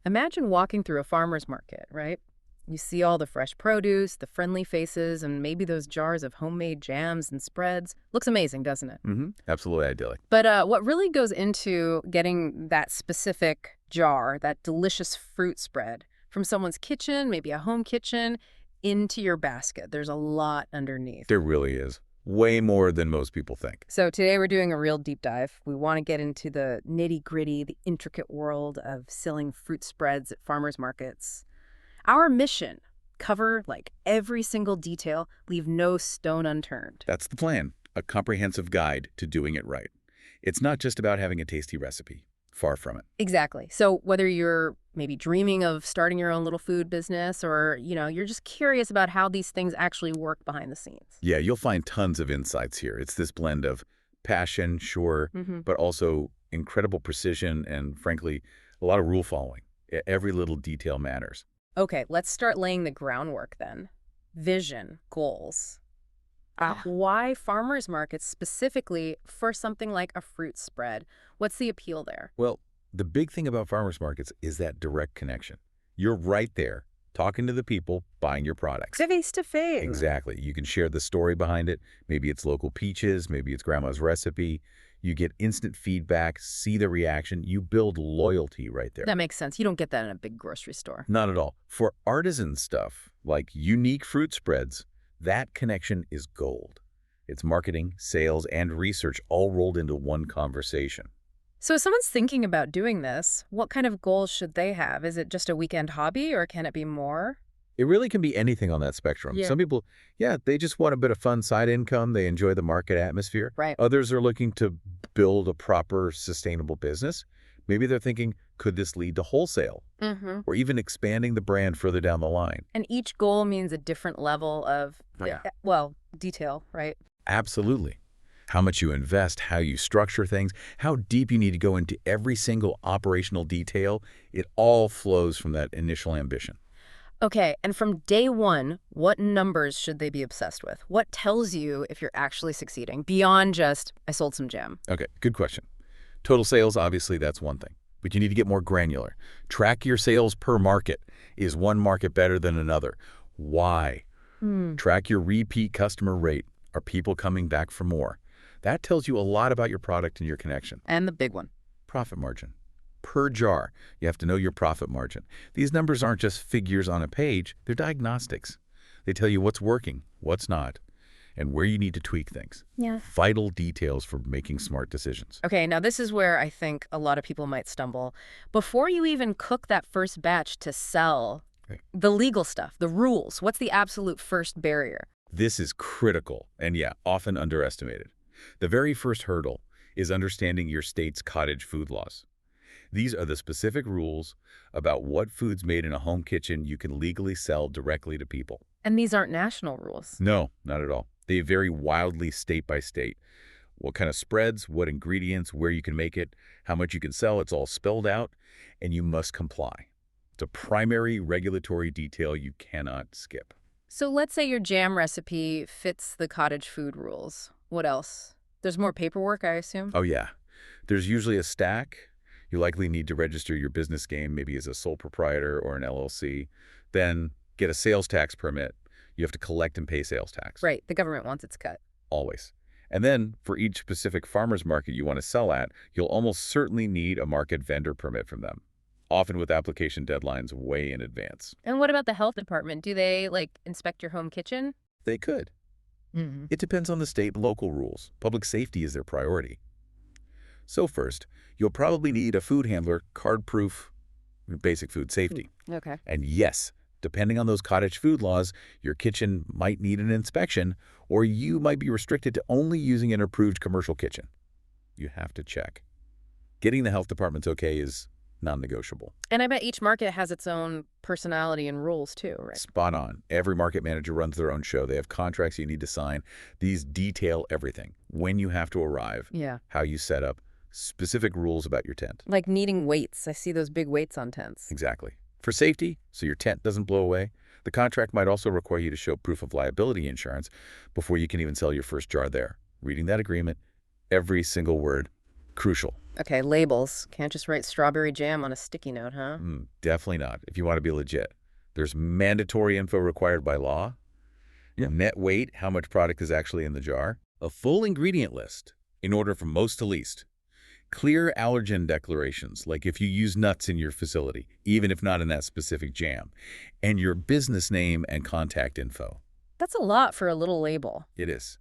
Imagine walking through a farmer's market, right? You see all the fresh produce, the friendly faces, and maybe those jars of homemade jams and spreads. Looks amazing, doesn't it? Absolutely idyllic. But what really goes into getting that specific jar, that delicious fruit spread, from someone's kitchen, maybe a home kitchen, into your basket? There's a lot underneath. There really is. Way more than most people think. So today we're doing a real deep dive. We want to get into the nitty-gritty, the intricate world of selling fruit spreads at farmers markets. Our mission: cover like every single detail, leave no stone unturned. That's the plan. A comprehensive guide to doing it right. It's not just about having a tasty recipe. Far from it. Exactly. So whether you're maybe dreaming of starting your own little food business or, you're just curious about how these things actually work behind the scenes. Yeah, you'll find tons of insights here. It's this blend of passion, sure, but also incredible precision and, frankly, a lot of rule following. Every little detail matters. Okay, let's start laying the groundwork then. Vision, goals. Why farmers markets specifically for something like a fruit spread? What's the appeal there? Well, the big thing about farmers markets is that direct connection. You're right there, talking to the people buying your products. Face to face. Exactly. You can share the story behind it. Maybe it's local peaches, maybe it's grandma's recipe. You get instant feedback, see the reaction. You build loyalty right there. That makes sense. You don't get that in a big grocery store. Not at all. For artisan stuff, like unique fruit spreads, that connection is gold. It's marketing, sales, and research all rolled into one conversation. So if someone's thinking about doing this, what kind of goals should they have? Is it just a weekend hobby or can it be more? It really can be anything on that spectrum. Yeah. Some people, they just want a bit of fun side income. They enjoy the market atmosphere. Right. Others are looking to build a proper, sustainable business. Maybe they're thinking, could this lead to wholesale? Or even expanding the brand further down the line? And each goal means a different level of, detail, right? Absolutely. How much you invest, how you structure things, how deep you need to go into every single operational detail, it all flows from that initial ambition. Okay, and from day one, what numbers should they be obsessed with? What tells you if you're actually succeeding beyond just, I sold some jam? Okay, good question. Total sales, obviously, that's one thing. But you need to get more granular. Track your sales per market. Is one market better than another? Why? Track your repeat customer rate. Are people coming back for more? That tells you a lot about your product and your connection. And the big one. Profit margin. Per jar, you have to know your profit margin. These numbers aren't just figures on a page, they're diagnostics. They tell you what's working, what's not, and where you need to tweak things. Yeah. Vital details for making smart decisions. Okay, now this is where I think a lot of people might stumble. Before you even cook that first batch to sell, the legal stuff, the rules, what's the absolute first barrier? This is critical and, often underestimated. The very first hurdle is understanding your state's cottage food laws. These are the specific rules about what foods made in a home kitchen you can legally sell directly to people. And these aren't national rules. No, not at all. They vary wildly state by state. What kind of spreads, what ingredients, where you can make it, how much you can sell, it's all spelled out, and you must comply. It's a primary regulatory detail you cannot skip. So let's say your jam recipe fits the cottage food rules. What else? There's more paperwork, I assume? Oh, yeah. There's usually a stack. You likely need to register your business name, maybe as a sole proprietor or an LLC. Then get a sales tax permit. You have to collect and pay sales tax. Right. The government wants its cut. Always. And then for each specific farmer's market you want to sell at, you'll almost certainly need a market vendor permit from them, often with application deadlines way in advance. And what about the health department? Do they, inspect your home kitchen? They could. It depends on the state and local rules. Public safety is their priority. So first, you'll probably need a food handler, card-proof, basic food safety. Okay. And yes, depending on those cottage food laws, your kitchen might need an inspection, or you might be restricted to only using an approved commercial kitchen. You have to check. Getting the health department's okay is non-negotiable. And I bet each market has its own personality and rules too, right? Spot on. Every market manager runs their own show. They have contracts you need to sign. These detail everything. When you have to arrive, Yeah. how you set up, specific rules about your tent. Like needing weights. I see those big weights on tents. Exactly. For safety, so your tent doesn't blow away, the contract might also require you to show proof of liability insurance before you can even sell your first jar there. Reading that agreement, every single word, crucial. Okay, labels. Can't just write strawberry jam on a sticky note, huh? Definitely not, if you want to be legit. There's mandatory info required by law. Yeah. Net weight, how much product is actually in the jar. A full ingredient list, in order from most to least. Clear allergen declarations, like if you use nuts in your facility, even if not in that specific jam. And your business name and contact info. That's a lot for a little label. It is.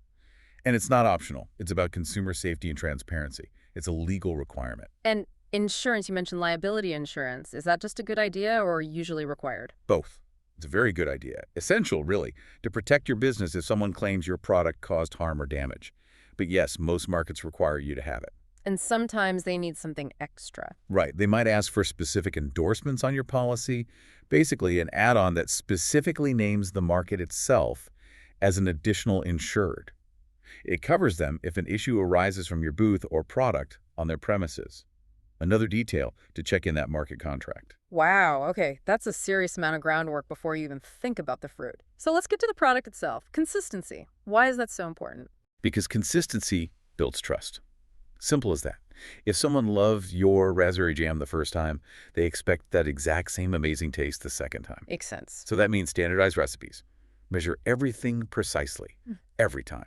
And it's not optional. It's about consumer safety and transparency. It's a legal requirement. And insurance, you mentioned liability insurance. Is that just a good idea or usually required? Both. It's a very good idea. Essential, really, to protect your business if someone claims your product caused harm or damage. But yes, most markets require you to have it. And sometimes they need something extra. Right. They might ask for specific endorsements on your policy, basically an add-on that specifically names the market itself as an additional insured. It covers them if an issue arises from your booth or product on their premises. Another detail to check in that market contract. Wow, okay, that's a serious amount of groundwork before you even think about the fruit. So let's get to the product itself. Consistency. Why is that so important? Because consistency builds trust. Simple as that. If someone loves your raspberry jam the first time, they expect that exact same amazing taste the second time. Makes sense. So that means standardized recipes. Measure everything precisely, every time.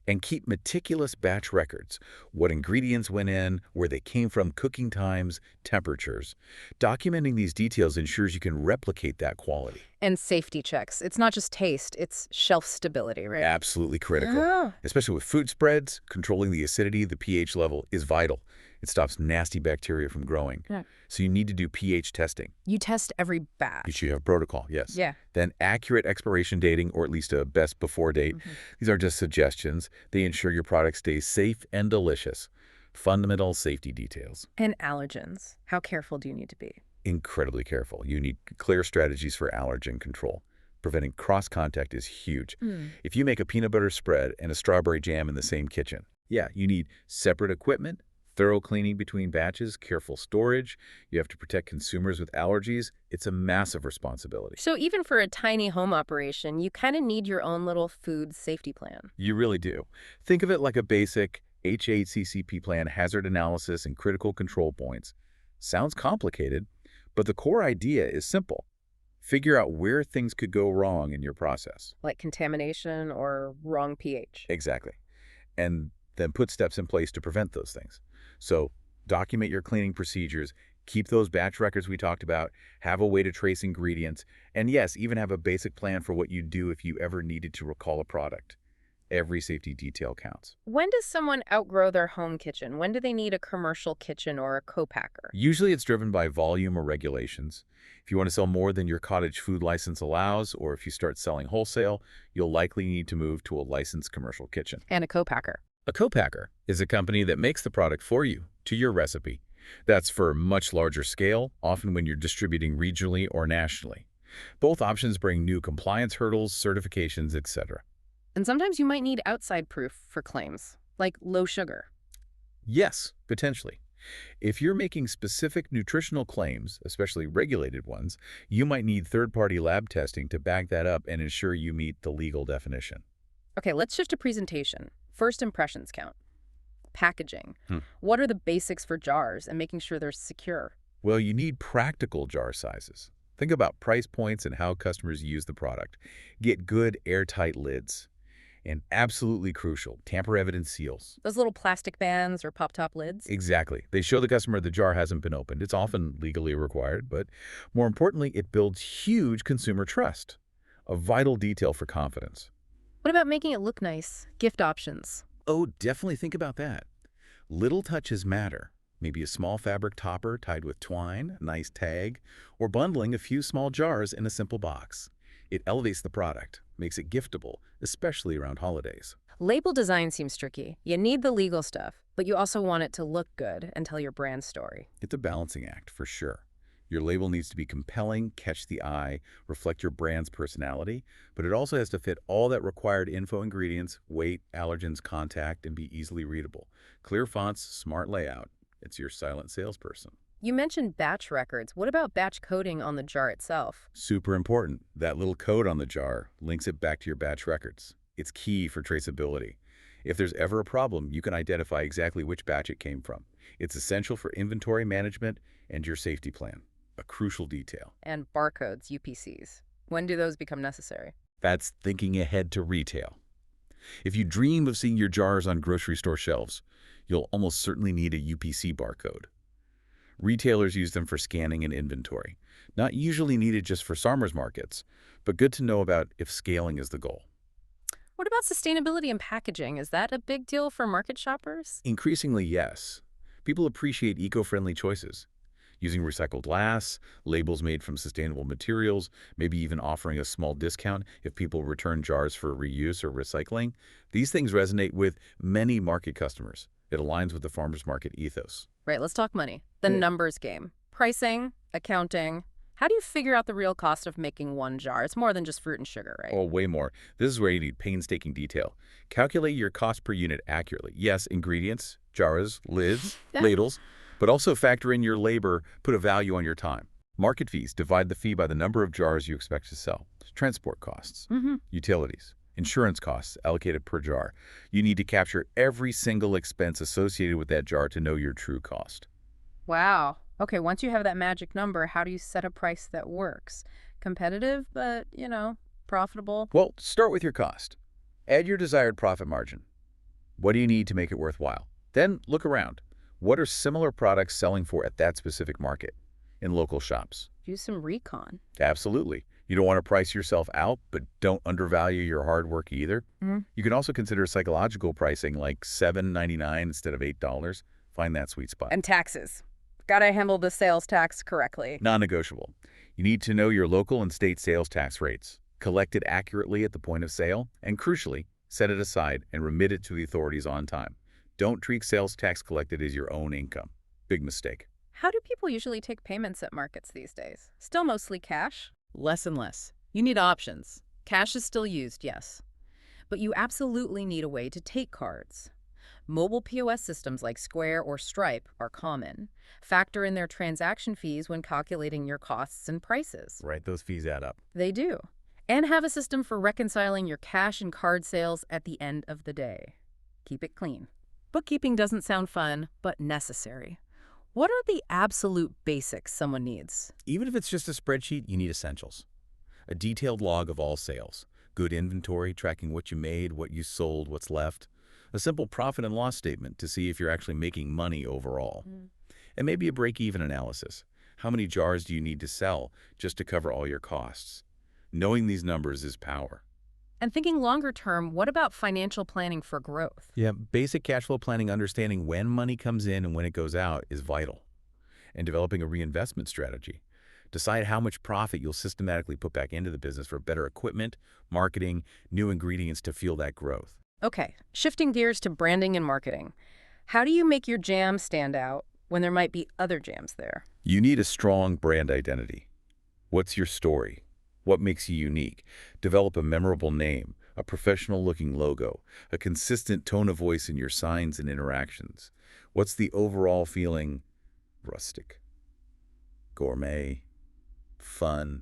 And keep meticulous batch records, what ingredients went in, where they came from, cooking times, temperatures. Documenting these details ensures you can replicate that quality. And safety checks. It's not just taste, it's shelf stability, right? Absolutely critical. Oh. Especially with food spreads, controlling the acidity, the pH level is vital. It stops nasty bacteria from growing. Yeah. So you need to do pH testing. You test every batch. You should have protocol, yes. Yeah. Then accurate expiration dating, or at least a best before date. These are just suggestions. They ensure your product stays safe and delicious. Fundamental safety details. And allergens. How careful do you need to be? Incredibly careful. You need clear strategies for allergen control. Preventing cross-contact is huge. If you make a peanut butter spread and a strawberry jam in the same kitchen, yeah, you need separate equipment, thorough cleaning between batches, careful storage. You have to protect consumers with allergies. It's a massive responsibility. So even for a tiny home operation, you kind of need your own little food safety plan. You really do. Think of it like a basic HACCP plan, hazard analysis and critical control points. Sounds complicated, but the core idea is simple. Figure out where things could go wrong in your process. Like contamination or wrong pH. Exactly. And then put steps in place to prevent those things. So document your cleaning procedures, keep those batch records we talked about, have a way to trace ingredients, and yes, even have a basic plan for what you'd do if you ever needed to recall a product. Every safety detail counts. When does someone outgrow their home kitchen? When do they need a commercial kitchen or a co-packer? Usually it's driven by volume or regulations. If you want to sell more than your cottage food license allows, or if you start selling wholesale, you'll likely need to move to a licensed commercial kitchen. And a co-packer. A co-packer is a company that makes the product for you, to your recipe. That's for much larger scale, often when you're distributing regionally or nationally. Both options bring new compliance hurdles, certifications, etc. And sometimes you might need outside proof for claims, like low sugar. Yes, potentially. If you're making specific nutritional claims, especially regulated ones, you might need third-party lab testing to back that up and ensure you meet the legal definition. Okay, let's shift to presentation. First impressions count. Packaging. What are the basics for jars and making sure they're secure? Well, you need practical jar sizes. Think about price points and how customers use the product. Get good, airtight lids. And absolutely crucial, tamper-evident seals. Those little plastic bands or pop-top lids? Exactly. They show the customer the jar hasn't been opened. It's often legally required, but more importantly, it builds huge consumer trust. A vital detail for confidence. What about making it look nice? Gift options. Oh, definitely think about that. Little touches matter. Maybe a small fabric topper tied with twine, a nice tag, or bundling a few small jars in a simple box. It elevates the product, makes it giftable, especially around holidays. Label design seems tricky. You need the legal stuff, but you also want it to look good and tell your brand story. It's a balancing act, for sure. Your label needs to be compelling, catch the eye, reflect your brand's personality, but it also has to fit all that required info ingredients, weight, allergens, contact, and be easily readable. Clear fonts, smart layout. It's your silent salesperson. You mentioned batch records. What about batch coding on the jar itself? Super important. That little code on the jar links it back to your batch records. It's key for traceability. If there's ever a problem, you can identify exactly which batch it came from. It's essential for inventory management and your safety plan, a crucial detail. And barcodes, UPCs. When do those become necessary? That's thinking ahead to retail. If you dream of seeing your jars on grocery store shelves, you'll almost certainly need a UPC barcode. Retailers use them for scanning and inventory, not usually needed just for farmers markets, but good to know about if scaling is the goal. What about sustainability and packaging? Is that a big deal for market shoppers? Increasingly, yes. People appreciate eco-friendly choices. Using recycled glass, labels made from sustainable materials, maybe even offering a small discount if people return jars for reuse or recycling. These things resonate with many market customers. It aligns with the farmers market ethos. Right, let's talk money. The numbers game. Pricing, accounting. How do you figure out the real cost of making one jar? It's more than just fruit and sugar, right? Oh, way more. This is where you need painstaking detail. Calculate your cost per unit accurately. Yes, ingredients, jars, lids, ladles, but also factor in your labor, put a value on your time. Market fees, divide the fee by the number of jars you expect to sell. Transport costs, utilities, insurance costs allocated per jar. You need to capture every single expense associated with that jar to know your true cost. Wow. Okay, once you have that magic number, how do you set a price that works? Competitive, but, profitable? Well, start with your cost. Add your desired profit margin. What do you need to make it worthwhile? Then look around. What are similar products selling for at that specific market in local shops? Do some recon. Absolutely. You don't want to price yourself out, but don't undervalue your hard work either. You can also consider psychological pricing like $7.99 instead of $8. Find that sweet spot. And taxes. Gotta handle the sales tax correctly. Non-negotiable. You need to know your local and state sales tax rates, collect it accurately at the point of sale, and crucially, set it aside and remit it to the authorities on time. Don't treat sales tax collected as your own income. Big mistake. How do people usually take payments at markets these days? Still mostly cash? Less and less. You need options. Cash is still used, yes. But you absolutely need a way to take cards. Mobile POS systems like Square or Stripe are common. Factor in their transaction fees when calculating your costs and prices. Right, those fees add up. They do. And have a system for reconciling your cash and card sales at the end of the day. Keep it clean. Bookkeeping doesn't sound fun, but necessary. What are the absolute basics someone needs? Even if it's just a spreadsheet, you need essentials. A detailed log of all sales, good inventory, tracking what you made, what you sold, what's left, a simple profit and loss statement to see if you're actually making money overall, and maybe a break-even analysis. How many jars do you need to sell just to cover all your costs? Knowing these numbers is power. And thinking longer term, what about financial planning for growth? Yeah, basic cash flow planning, understanding when money comes in and when it goes out is vital. And developing a reinvestment strategy. Decide how much profit you'll systematically put back into the business for better equipment, marketing, new ingredients to fuel that growth. Okay, shifting gears to branding and marketing. How do you make your jam stand out when there might be other jams there? You need a strong brand identity. What's your story? What makes you unique? Develop a memorable name, a professional-looking logo, a consistent tone of voice in your signs and interactions. What's the overall feeling? Rustic, gourmet, fun.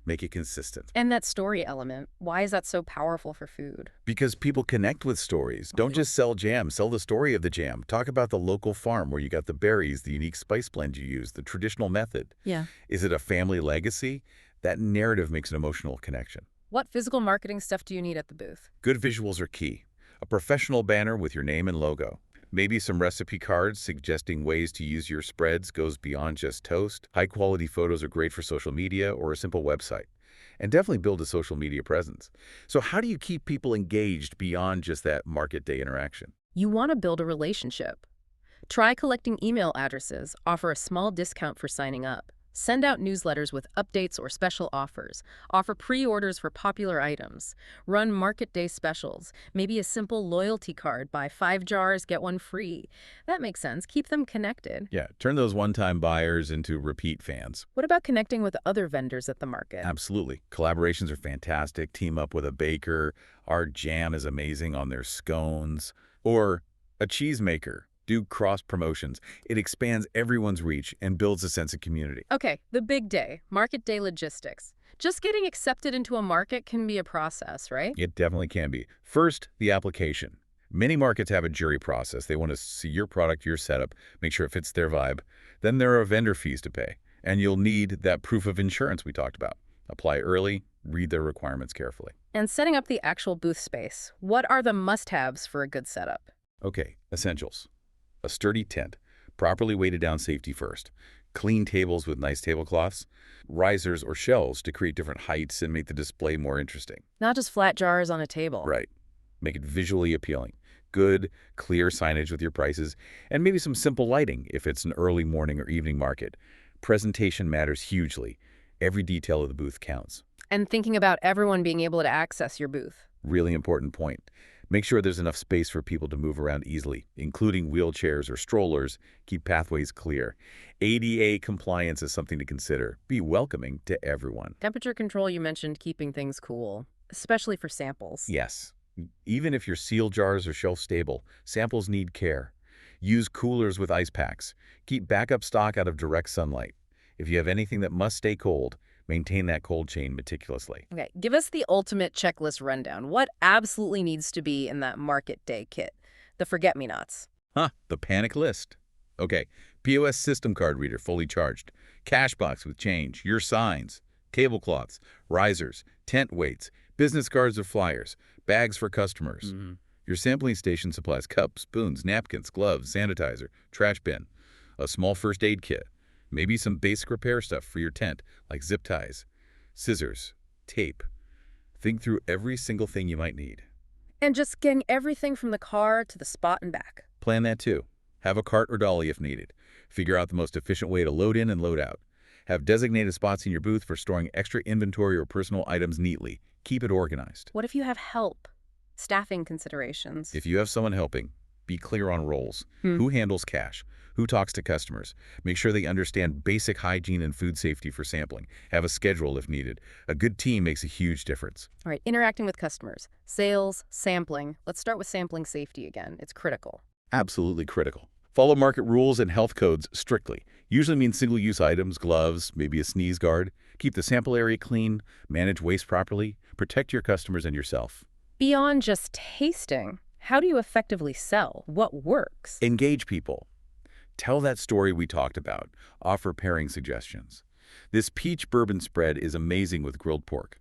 Make it consistent. And that story element, why is that so powerful for food? Because people connect with stories. Don't just sell jam, sell the story of the jam. Talk about the local farm where you got the berries, the unique spice blend you use, the traditional method. Yeah. Is it a family legacy? That narrative makes an emotional connection. What physical marketing stuff do you need at the booth? Good visuals are key. A professional banner with your name and logo. Maybe some recipe cards suggesting ways to use your spreads goes beyond just toast. High-quality photos are great for social media or a simple website. And definitely build a social media presence. So how do you keep people engaged beyond just that market day interaction? You want to build a relationship. Try collecting email addresses, offer a small discount for signing up. Send out newsletters with updates or special offers. Offer pre-orders for popular items. Run market day specials. Maybe a simple loyalty card. Buy 5 jars, get 1 free. That makes sense. Keep them connected. Yeah, turn those one-time buyers into repeat fans. What about connecting with other vendors at the market? Absolutely. Collaborations are fantastic. Team up with a baker. Our jam is amazing on their scones. Or a cheesemaker. Do cross-promotions. It expands everyone's reach and builds a sense of community. Okay, the big day, market day logistics. Just getting accepted into a market can be a process, right? It definitely can be. First, the application. Many markets have a jury process. They want to see your product, your setup, make sure it fits their vibe. Then there are vendor fees to pay, and you'll need that proof of insurance we talked about. Apply early, read their requirements carefully. And setting up the actual booth space, what are the must-haves for a good setup? Okay, essentials. A sturdy tent, properly weighted down safety first. Clean tables with nice tablecloths. Risers or shelves to create different heights and make the display more interesting. Not just flat jars on a table. Right. Make it visually appealing. Good, clear signage with your prices, and maybe some simple lighting if it's an early morning or evening market. Presentation matters hugely. Every detail of the booth counts. And thinking about everyone being able to access your booth. Really important point. Make sure there's enough space for people to move around easily, including wheelchairs or strollers. Keep pathways clear. ADA compliance is something to consider. Be welcoming to everyone. Temperature control, you mentioned keeping things cool, especially for samples. Yes. Even if your seal jars are shelf-stable, samples need care. Use coolers with ice packs. Keep backup stock out of direct sunlight. If you have anything that must stay cold, maintain that cold chain meticulously. Okay, give us the ultimate checklist rundown. What absolutely needs to be in that market day kit? The forget-me-nots. The panic list. Okay, POS system card reader fully charged, cash box with change, your signs, tablecloths, risers, tent weights, business cards or flyers, bags for customers. Your sampling station supplies cups, spoons, napkins, gloves, sanitizer, trash bin, a small first aid kit, maybe some basic repair stuff for your tent, like zip ties, scissors, tape. Think through every single thing you might need. And just getting everything from the car to the spot and back. Plan that too. Have a cart or dolly if needed. Figure out the most efficient way to load in and load out. Have designated spots in your booth for storing extra inventory or personal items neatly. Keep it organized. What if you have help? Staffing considerations. If you have someone helping, be clear on roles. Who handles cash? Who talks to customers? Make sure they understand basic hygiene and food safety for sampling. Have a schedule if needed. A good team makes a huge difference. All right, interacting with customers. Sales, sampling. Let's start with sampling safety again. It's critical. Absolutely critical. Follow market rules and health codes strictly. Usually means single-use items, gloves, maybe a sneeze guard. Keep the sample area clean, manage waste properly, protect your customers and yourself. Beyond just tasting, how do you effectively sell? What works? Engage people. Tell that story we talked about. Offer pairing suggestions. This peach bourbon spread is amazing with grilled pork.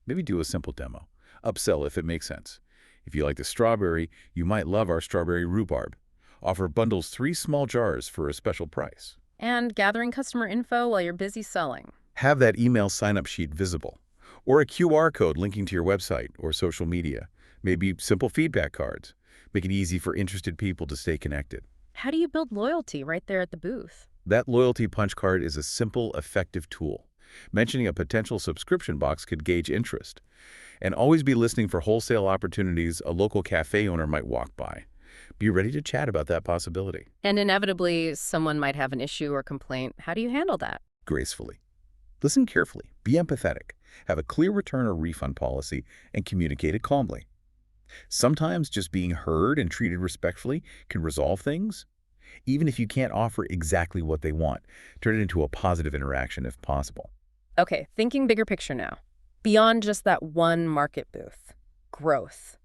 Maybe do a simple demo. Upsell if it makes sense. If you like the strawberry, you might love our strawberry rhubarb. Offer bundles 3 small jars for a special price. And gathering customer info while you're busy selling. Have that email sign-up sheet visible, or a QR code linking to your website or social media. Maybe simple feedback cards. Make it easy for interested people to stay connected. How do you build loyalty right there at the booth? That loyalty punch card is a simple, effective tool. Mentioning a potential subscription box could gauge interest. And always be listening for wholesale opportunities a local cafe owner might walk by. Be ready to chat about that possibility. And inevitably, someone might have an issue or complaint. How do you handle that? Gracefully. Listen carefully. Be empathetic. Have a clear return or refund policy and communicate it calmly. Sometimes just being heard and treated respectfully can resolve things. Even if you can't offer exactly what they want, turn it into a positive interaction if possible. Okay, thinking bigger picture now. Beyond just that one market booth. Growth.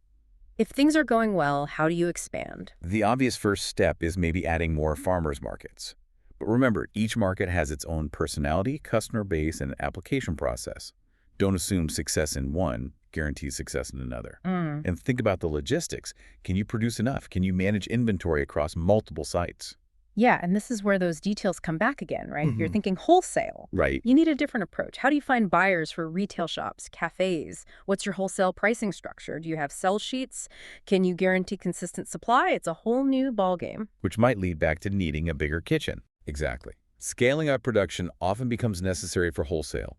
If things are going well, how do you expand? The obvious first step is maybe adding more farmers markets. But remember, each market has its own personality, customer base, and application process. Don't assume success in one guarantees success in another. And think about the logistics. Can you produce enough? Can you manage inventory across multiple sites? Yeah, and this is where those details come back again, right? You're thinking wholesale. Right. You need a different approach. How do you find buyers for retail shops, cafes? What's your wholesale pricing structure? Do you have sell sheets? Can you guarantee consistent supply? It's a whole new ballgame. Which might lead back to needing a bigger kitchen. Exactly. Scaling up production often becomes necessary for wholesale.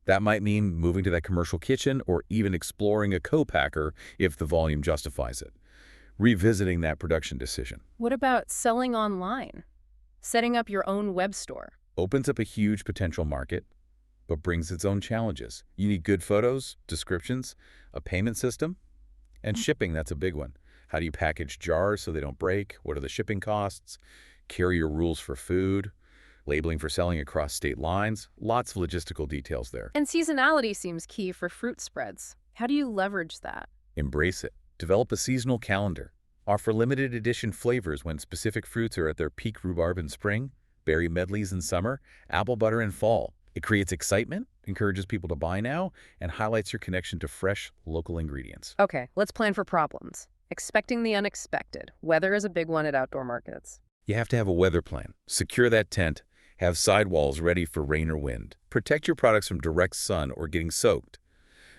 That might mean moving to that commercial kitchen or even exploring a co-packer if the volume justifies it. Revisiting that production decision. What about selling online? Setting up your own web store? Opens up a huge potential market, but brings its own challenges. You need good photos, descriptions, a payment system, and shipping. That's a big one. How do you package jars so they don't break? What are the shipping costs? Carrier rules for food, labeling for selling across state lines. Lots of logistical details there. And seasonality seems key for fruit spreads. How do you leverage that? Embrace it. Develop a seasonal calendar. Offer limited edition flavors when specific fruits are at their peak: rhubarb in spring, berry medleys in summer, apple butter in fall. It creates excitement, encourages people to buy now, and highlights your connection to fresh, local ingredients. Okay, let's plan for problems. Expecting the unexpected. Weather is a big one at outdoor markets. You have to have a weather plan. Secure that tent. Have sidewalls ready for rain or wind. Protect your products from direct sun or getting soaked.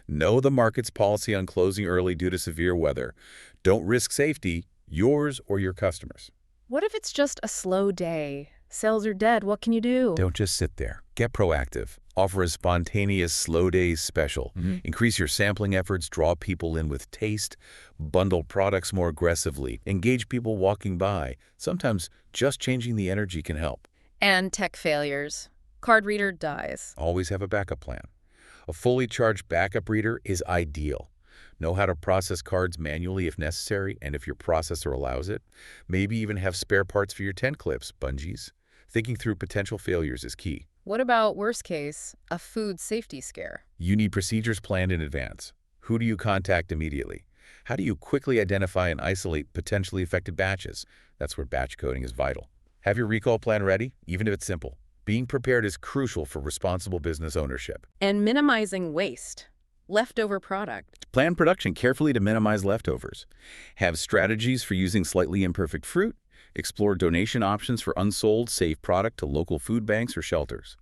Know the market's policy on closing early due to severe weather. Don't risk safety, yours or your customers. What if it's just a slow day? Sales are dead. What can you do? Don't just sit there. Get proactive. Offer a spontaneous slow days special. Increase your sampling efforts, draw people in with taste, bundle products more aggressively, engage people walking by. Sometimes just changing the energy can help. And tech failures. Card reader dies. Always have a backup plan. A fully charged backup reader is ideal. Know how to process cards manually if necessary, and if your processor allows it. Maybe even have spare parts for your tent clips, bungees. Thinking through potential failures is key. What about, worst case, a food safety scare? You need procedures planned in advance. Who do you contact immediately? How do you quickly identify and isolate potentially affected batches? That's where batch coding is vital. Have your recall plan ready, even if it's simple. Being prepared is crucial for responsible business ownership. And minimizing waste. Leftover product. Plan production carefully to minimize leftovers. Have strategies for using slightly imperfect fruit. Explore donation options for unsold, safe product to local food banks or shelters.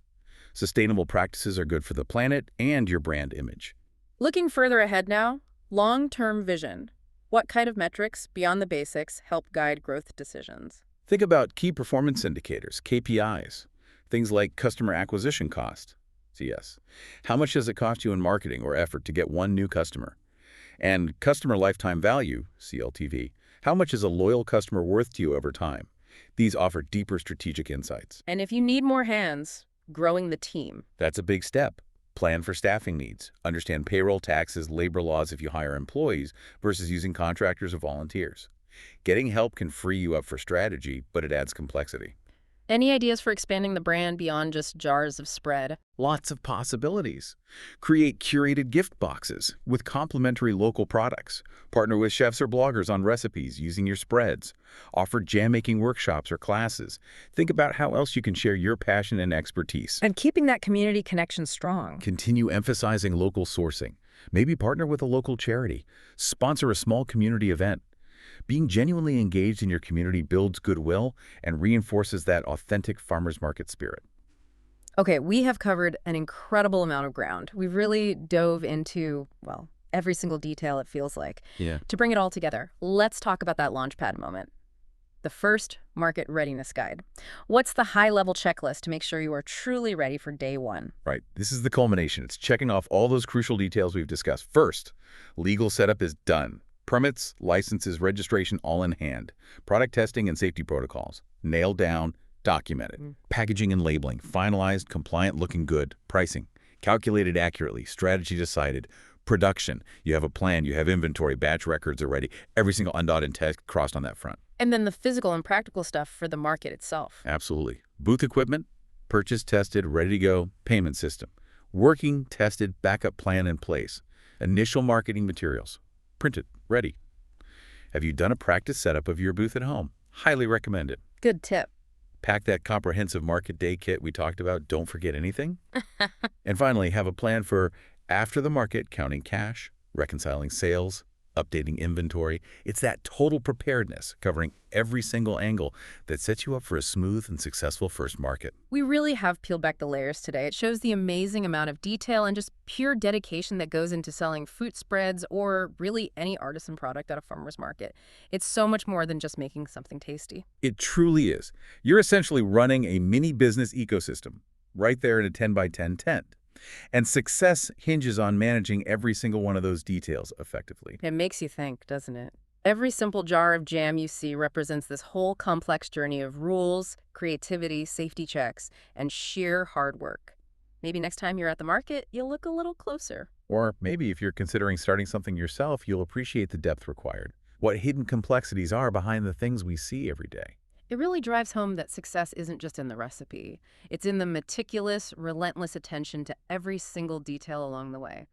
Sustainable practices are good for the planet and your brand image. Looking further ahead now, long-term vision. What kind of metrics, beyond the basics, help guide growth decisions? Think about key performance indicators, KPIs. Things like customer acquisition cost, CS. How much does it cost you in marketing or effort to get one new customer? And customer lifetime value, CLTV. How much is a loyal customer worth to you over time? These offer deeper strategic insights. And if you need more hands, growing the team. That's a big step. Plan for staffing needs. Understand payroll, taxes, labor laws if you hire employees versus using contractors or volunteers. Getting help can free you up for strategy, but it adds complexity. Any ideas for expanding the brand beyond just jars of spread? Lots of possibilities. Create curated gift boxes with complimentary local products. Partner with chefs or bloggers on recipes using your spreads. Offer jam-making workshops or classes. Think about how else you can share your passion and expertise. And keeping that community connection strong. Continue emphasizing local sourcing. Maybe partner with a local charity. Sponsor a small community event. Being genuinely engaged in your community builds goodwill and reinforces that authentic farmers market spirit. Okay, we have covered an incredible amount of ground. We've really dove into, well, every single detail, it feels like. Yeah. To bring it all together, let's talk about that launchpad moment. The first market readiness guide. What's the high-level checklist to make sure you are truly ready for day one? Right. This is the culmination. It's checking off all those crucial details we've discussed. First, legal setup is done. Permits, licenses, registration all in hand. Product testing and safety protocols. Nailed down, documented. Packaging and labeling. Finalized, compliant, looking good. Pricing. Calculated accurately. Strategy decided. Production. You have a plan. You have inventory. Batch records are ready. Every single undotted test crossed on that front. And then the physical and practical stuff for the market itself. Absolutely. Booth equipment. Purchased, tested, ready to go. Payment system. Working, tested, backup plan in place. Initial marketing materials. Printed, ready. Have you done a practice setup of your booth at home? Highly recommend it. Good tip. Pack that comprehensive market day kit we talked about. Don't forget anything. And finally, have a plan for after the market, counting cash, reconciling sales, updating inventory. It's that total preparedness covering every single angle that sets you up for a smooth and successful first market. We really have peeled back the layers today. It shows the amazing amount of detail and just pure dedication that goes into selling fruit spreads or really any artisan product at a farmer's market. It's so much more than just making something tasty. It truly is. You're essentially running a mini business ecosystem right there in a 10 by 10 tent. And success hinges on managing every single one of those details effectively. It makes you think, doesn't it? Every simple jar of jam you see represents this whole complex journey of rules, creativity, safety checks, and sheer hard work. Maybe next time you're at the market, you'll look a little closer. Or maybe if you're considering starting something yourself, you'll appreciate the depth required, what hidden complexities are behind the things we see every day. It really drives home that success isn't just in the recipe. It's in the meticulous, relentless attention to every single detail along the way.